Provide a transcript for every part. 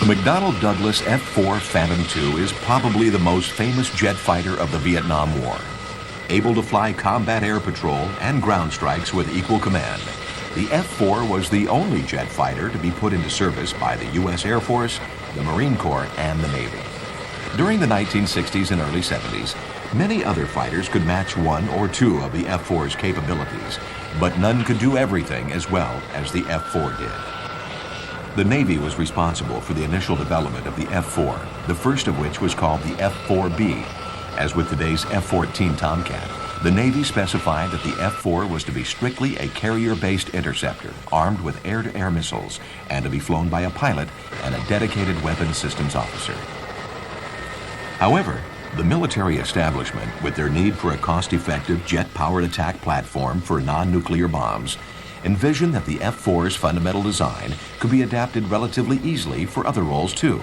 The McDonnell Douglas F-4 Phantom II is probably the most famous jet fighter of the Vietnam War. Able to fly combat air patrol and ground strikes with equal command, the F-4 was the only jet fighter to be put into service by the U.S. Air Force, the Marine Corps, and the Navy. During the 1960s and early 70s, many other fighters could match one or two of the F-4's capabilities, but none could do everything as well as the F-4 did. The Navy was responsible for the initial development of the F-4, the first of which was called the F-4B. As with today's F-14 Tomcat, the Navy specified that the F-4 was to be strictly a carrier-based interceptor armed with air-to-air missiles and to be flown by a pilot and a dedicated weapons systems officer. However, the military establishment, with their need for a cost-effective jet-powered attack platform for non-nuclear bombs, envisioned that the F-4's fundamental design could be adapted relatively easily for other roles too.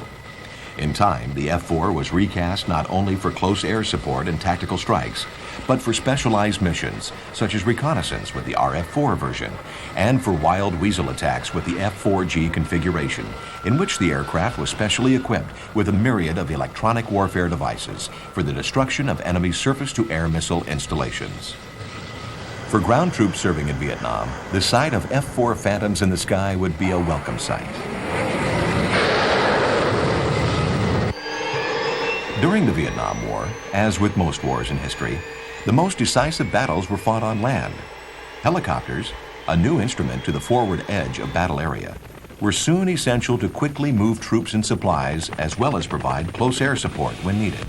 In time, the F-4 was recast not only for close air support and tactical strikes, but for specialized missions, such as reconnaissance with the RF-4 version, and for wild weasel attacks with the F-4G configuration, in which the aircraft was specially equipped with a myriad of electronic warfare devices for the destruction of enemy surface-to-air missile installations. For ground troops serving in Vietnam, the sight of F-4 Phantoms in the sky would be a welcome sight. During the Vietnam War, as with most wars in history, the most decisive battles were fought on land. Helicopters, a new instrument to the forward edge of battle area, were soon essential to quickly move troops and supplies as well as provide close air support when needed.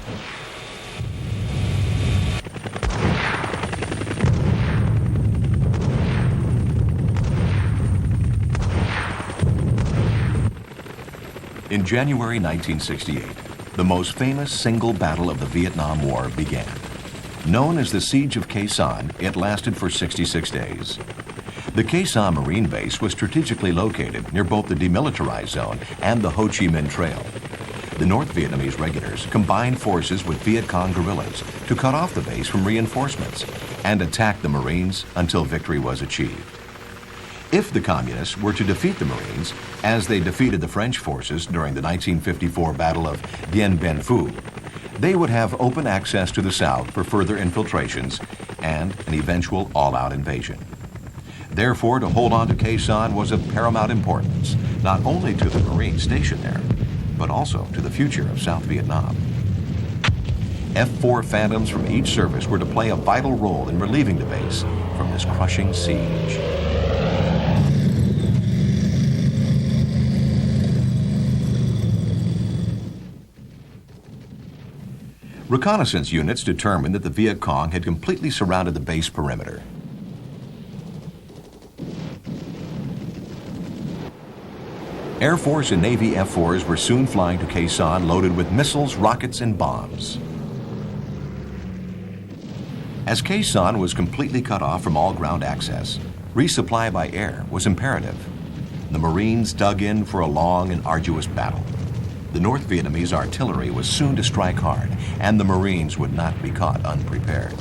In January 1968, the most famous single battle of the Vietnam War began. Known as the Siege of Khe Sanh, it lasted for 66 days. The Khe Sanh Marine Base was strategically located near both the demilitarized zone and the Ho Chi Minh Trail. The North Vietnamese regulars combined forces with Viet Cong guerrillas to cut off the base from reinforcements and attack the Marines until victory was achieved. If the Communists were to defeat the Marines, as they defeated the French forces during the 1954 Battle of Dien Bien Phu, they would have open access to the South for further infiltrations and an eventual all-out invasion. Therefore, to hold on to Khe Sanh was of paramount importance, not only to the Marines stationed there, but also to the future of South Vietnam. F-4 Phantoms from each service were to play a vital role in relieving the base from this crushing siege. Reconnaissance units determined that the Viet Cong had completely surrounded the base perimeter. Air Force and Navy F-4s were soon flying to Khe Sanh loaded with missiles, rockets, and bombs. As Khe Sanh was completely cut off from all ground access, resupply by air was imperative. The Marines dug in for a long and arduous battle. The North Vietnamese artillery was soon to strike hard, and the Marines would not be caught unprepared.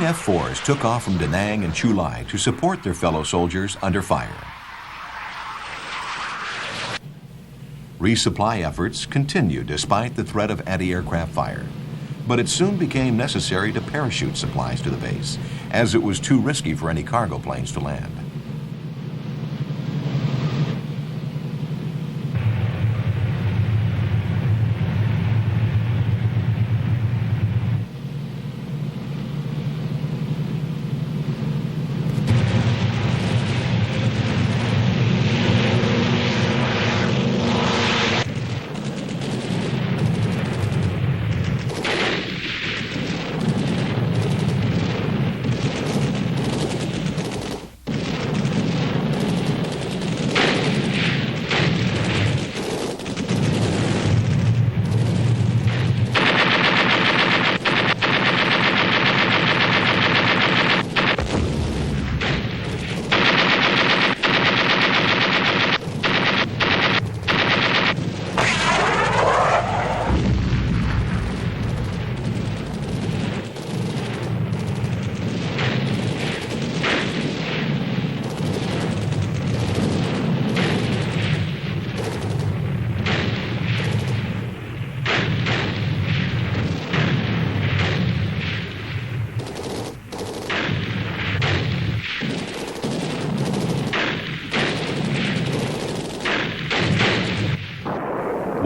F-4s took off from Da Nang and Chu Lai to support their fellow soldiers under fire. Resupply efforts continued despite the threat of anti-aircraft fire, but it soon became necessary to parachute supplies to the base, as it was too risky for any cargo planes to land.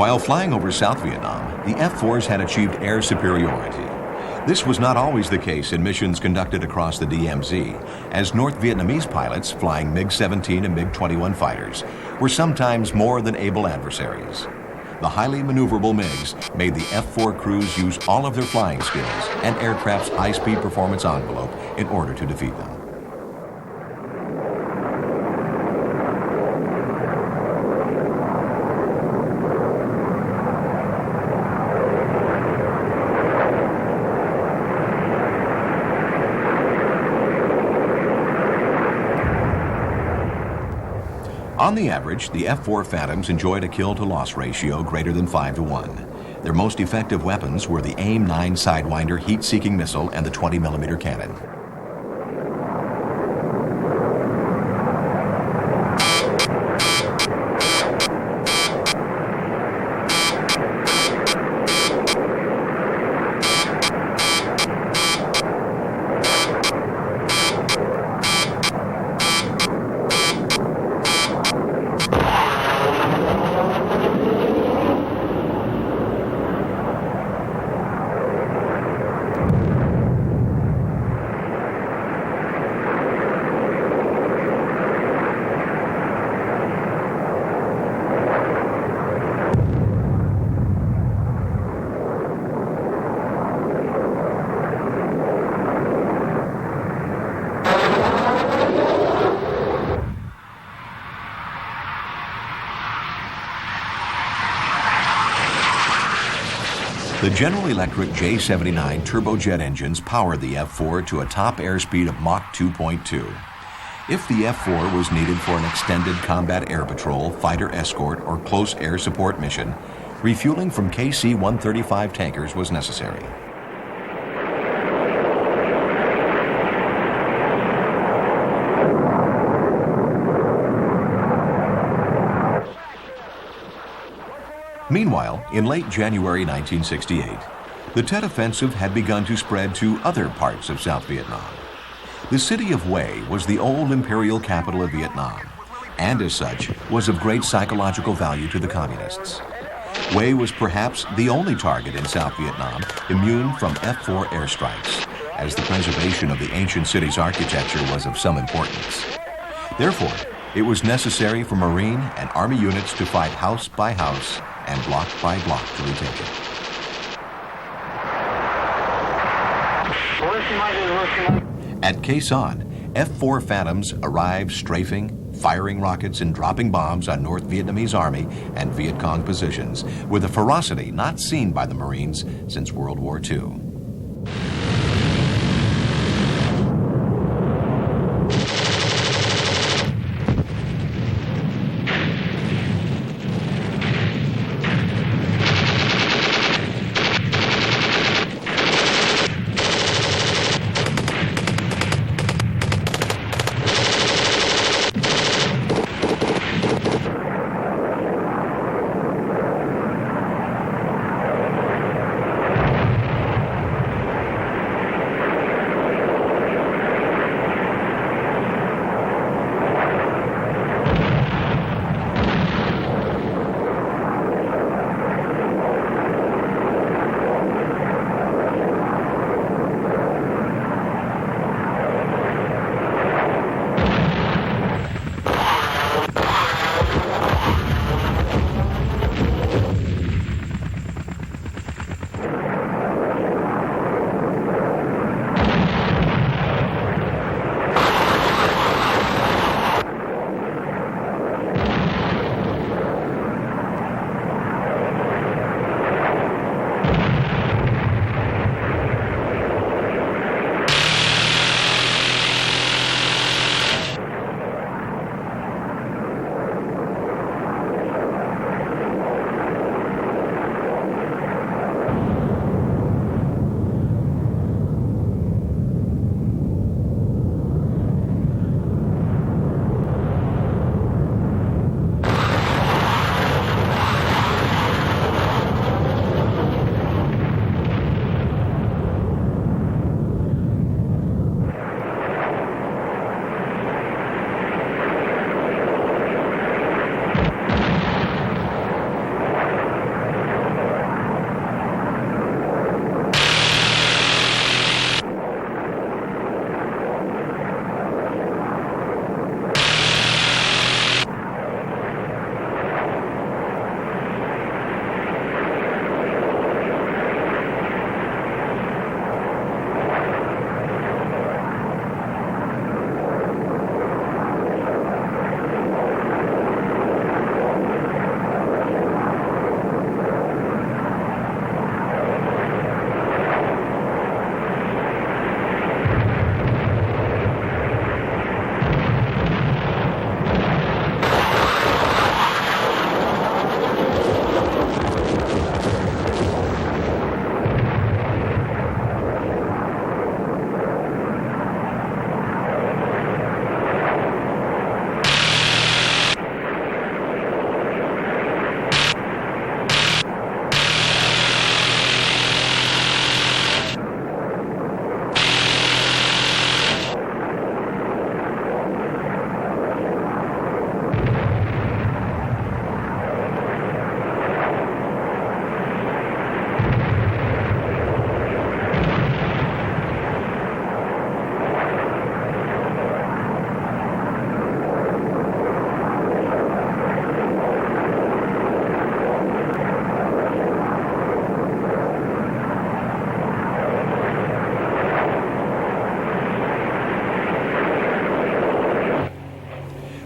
While flying over South Vietnam, the F-4s had achieved air superiority. This was not always the case in missions conducted across the DMZ, as North Vietnamese pilots flying MiG-17 and MiG-21 fighters were sometimes more than able adversaries. The highly maneuverable MiGs made the F-4 crews use all of their flying skills and aircraft's high-speed performance envelope in order to defeat them. On the average, the F-4 Phantoms enjoyed a kill-to-loss ratio greater than 5-to-1. Their most effective weapons were the AIM-9 Sidewinder heat-seeking missile and the 20mm cannon. The General Electric J-79 turbojet engines powered the F-4 to a top airspeed of Mach 2.2. If the F-4 was needed for an extended combat air patrol, fighter escort, or close air support mission, refueling from KC-135 tankers was necessary. Meanwhile, in late January 1968, the Tet Offensive had begun to spread to other parts of South Vietnam. The city of Hue was the old imperial capital of Vietnam, and as such, was of great psychological value to the communists. Hue was perhaps the only target in South Vietnam immune from F-4 airstrikes, as the preservation of the ancient city's architecture was of some importance. Therefore, it was necessary for Marine and Army units to fight house by house and block by block to retake it. At Khe Sanh, F-4 Phantoms arrived strafing, firing rockets and dropping bombs on North Vietnamese Army and Viet Cong positions with a ferocity not seen by the Marines since World War II.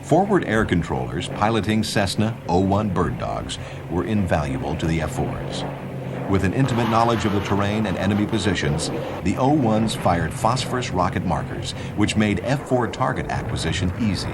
Forward air controllers piloting Cessna O-1 bird dogs were invaluable to the F-4s. With an intimate knowledge of the terrain and enemy positions, the O-1s fired phosphorus rocket markers, which made F-4 target acquisition easy.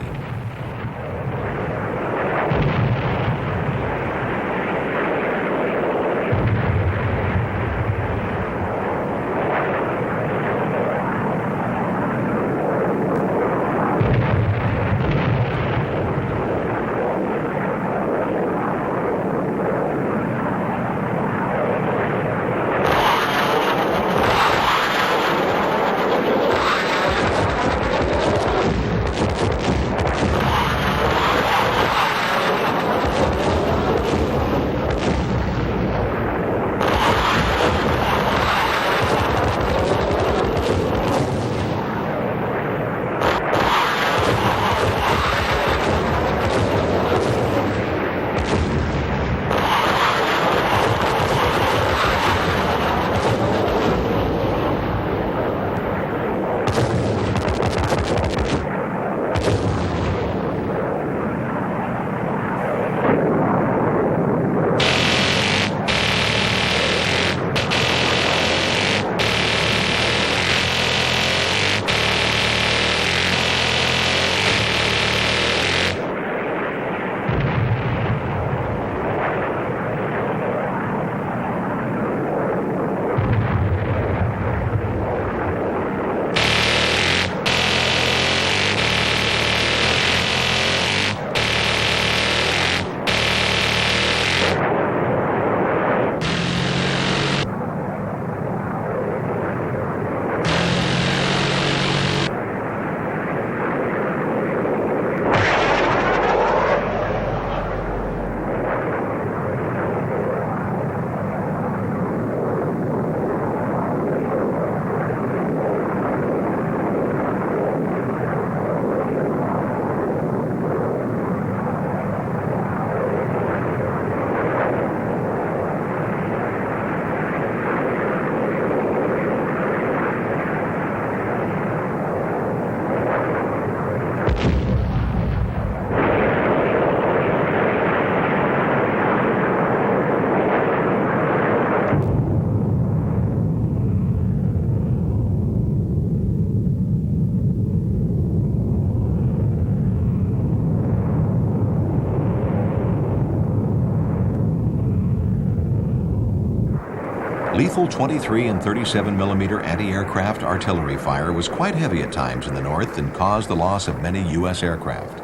Lethal 23 and 37 millimeter anti-aircraft artillery fire was quite heavy at times in the north and caused the loss of many U.S. aircraft.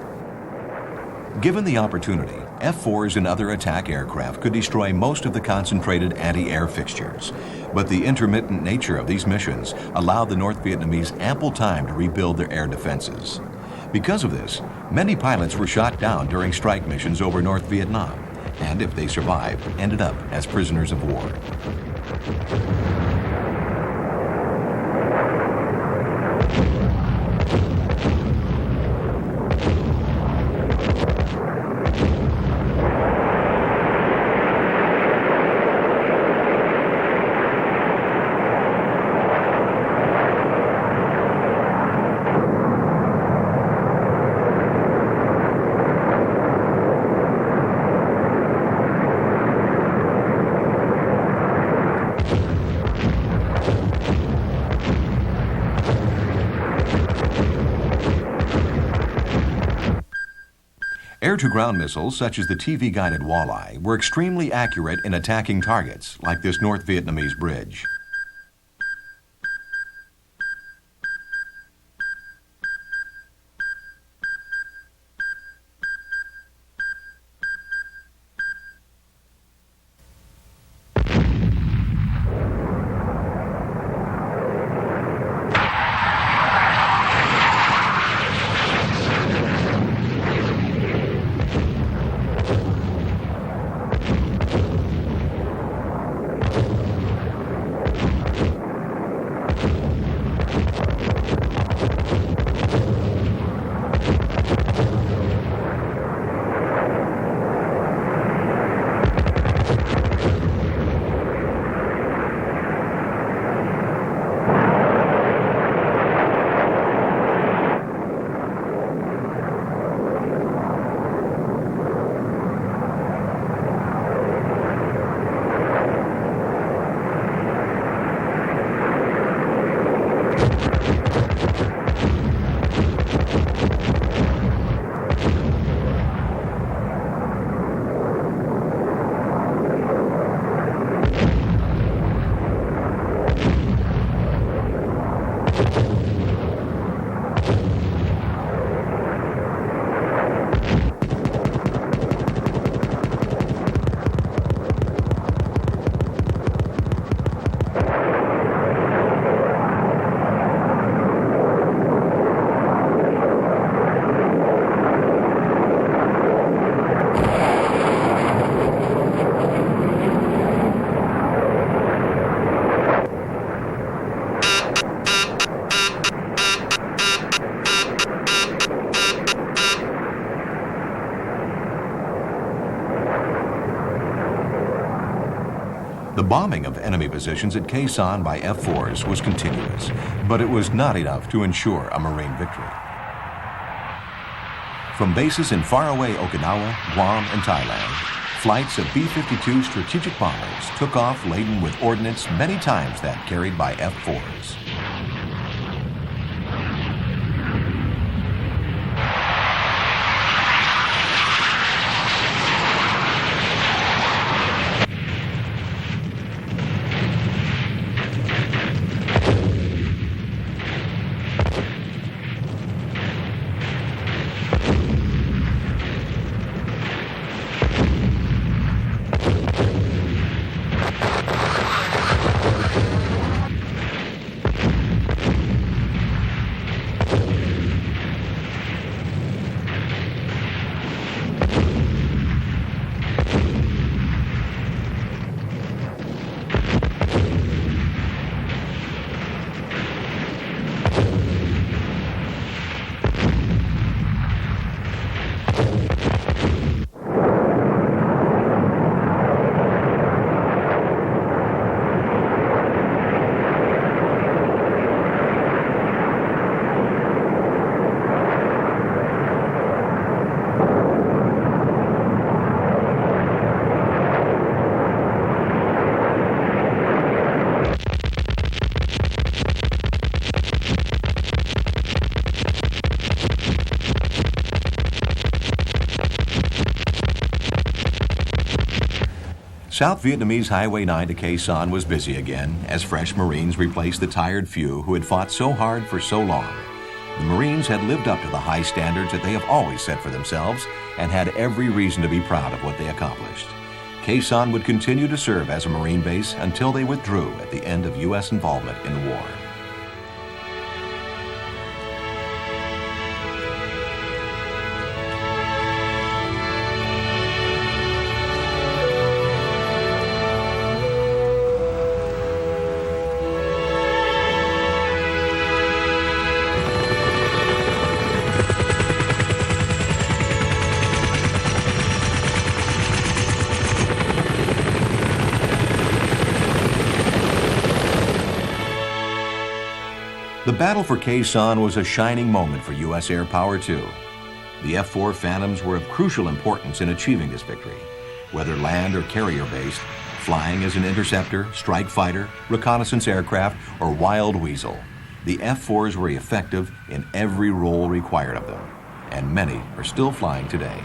Given the opportunity, F-4s and other attack aircraft could destroy most of the concentrated anti-air fixtures, but the intermittent nature of these missions allowed the North Vietnamese ample time to rebuild their air defenses. Because of this, many pilots were shot down during strike missions over North Vietnam, and if they survived, ended up as prisoners of war. Air-to-ground missiles, such as the TV-guided Walleye, were extremely accurate in attacking targets, like this North Vietnamese bridge. The bombing of enemy positions at Khe Sanh by F-4s was continuous, but it was not enough to ensure a Marine victory. From bases in faraway Okinawa, Guam, and Thailand, flights of B-52 strategic bombers took off laden with ordnance many times that carried by F-4s. South Vietnamese Highway 9 to Khe Sanh was busy again as fresh Marines replaced the tired few who had fought so hard for so long. The Marines had lived up to the high standards that they have always set for themselves and had every reason to be proud of what they accomplished. Khe Sanh would continue to serve as a Marine base until they withdrew at the end of U.S. involvement in the war. The battle for Khe Sanh was a shining moment for U.S. air power, too. The F-4 Phantoms were of crucial importance in achieving this victory. Whether land or carrier-based, flying as an interceptor, strike fighter, reconnaissance aircraft, or wild weasel, the F-4s were effective in every role required of them, and many are still flying today.